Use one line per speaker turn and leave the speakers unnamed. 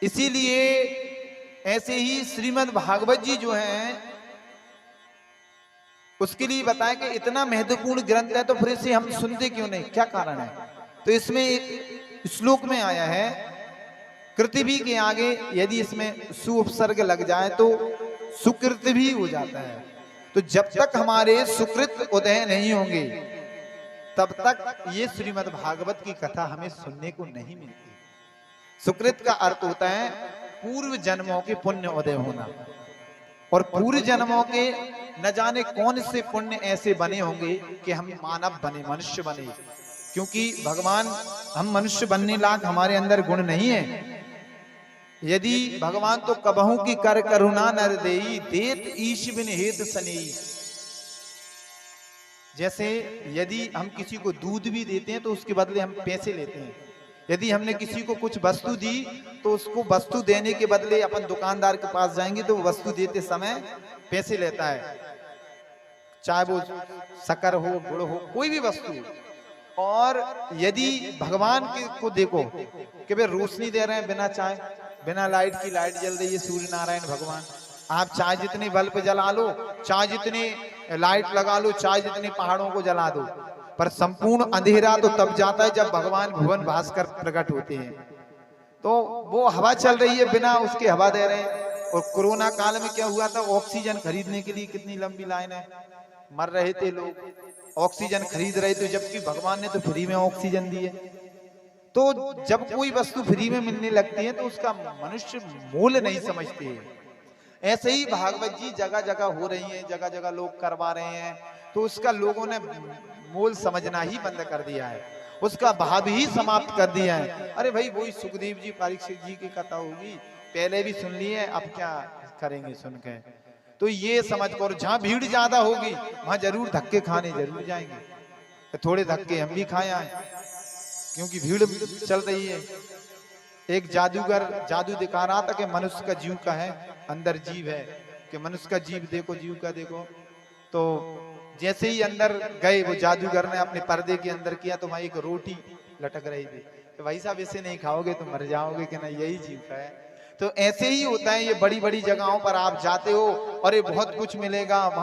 इसीलिए ऐसे ही श्रीमद् भागवत जी जो हैं उसके लिए बताया कि इतना महत्वपूर्ण ग्रंथ है तो फिर इसे हम सुनते क्यों नहीं, क्या कारण है। तो इसमें एक श्लोक में आया है, कृति के आगे यदि इसमें सु उपसर्ग लग जाए तो सुकृत भी हो जाता है। तो जब तक हमारे सुकृत उदय नहीं होंगे तब तक ये श्रीमद् भागवत की कथा हमें सुनने को नहीं मिलती। सुकृत का अर्थ होता है पूर्व जन्मों के पुण्य उदय होना, और पूर्व जन्मों के न जाने कौन से पुण्य ऐसे बने होंगे कि हम मानव बने, मनुष्य बने। क्योंकि भगवान, हम मनुष्य बनने लायक हमारे अंदर गुण नहीं है। यदि भगवान तो कबहू की कर करुणा नर देई, देत ईश बिन हेत सनेई। जैसे यदि हम किसी को दूध भी देते हैं तो उसके बदले हम पैसे लेते हैं। यदि हमने किसी को कुछ वस्तु दी तो उसको वस्तु देने के बदले अपन दुकानदार के पास जाएंगे तो वस्तु देते समय पैसे लेता है, चाहे वो शक्कर हो, गुड़ हो, कोई भी वस्तु। और यदि भगवान को देखो कि वे रोशनी दे रहे हैं बिना चाय, बिना लाइट की, लाइट जल रही है, सूर्य नारायण भगवान। आप चाहे जितने बल्ब जला लो, चाहे जितने लाइट लगा लो, चाहे जितने पहाड़ों को जला दो, पर संपूर्ण अंधेरा तो तब जाता है जब भगवान भुवन भास्कर प्रकट होते हैं। तो वो हवा चल रही है, बिना उसके हवा दे रहे हैं। और कोरोना काल में क्या हुआ था, ऑक्सीजन खरीदने के लिए कितनी लंबी लाइन है, मर रहे थे लोग, ऑक्सीजन खरीद रहे थे, जबकि भगवान ने तो फ्री में ऑक्सीजन दी है। तो जब कोई वस्तु फ्री में मिलने लगती है तो उसका मनुष्य मूल्य नहीं समझते है। ऐसे ही भागवत जी जगह जगह हो रही है, जगह जगह लोग करवा रहे हैं, तो उसका लोगों ने मूल समझना ही बंद कर दिया है, उसका भाव ही समाप्त कर दिया है। अरे भाई वही सुखदेव जी परीक्षित जी की कथा होगी, पहले भी सुन ली है, अब क्या करेंगे सुन के। तो ये समझ कर जहां भीड़ ज्यादा होगी वहां जरूर धक्के खाने जरूर जाएंगे, तो थोड़े धक्के हम भी खाए आए, क्योंकि भीड़ चल रही है। एक जादूगर जादू दिखा रहा था कि मनुष्य का जीव का है, अंदर जीव है, कि मनुष्य का जीव देखो, जीव का देखो। तो जैसे ही अंदर गए वो जादूगर ने अपने पर्दे के अंदर किया तो वहां एक रोटी लटक रही थी। तो भाई साहब इसे नहीं खाओगे तो मर जाओगे, कि ना यही जीव का है। तो ऐसे ही होता है, ये बड़ी बड़ी जगहों पर आप जाते हो और ये बहुत कुछ मिलेगा, वहां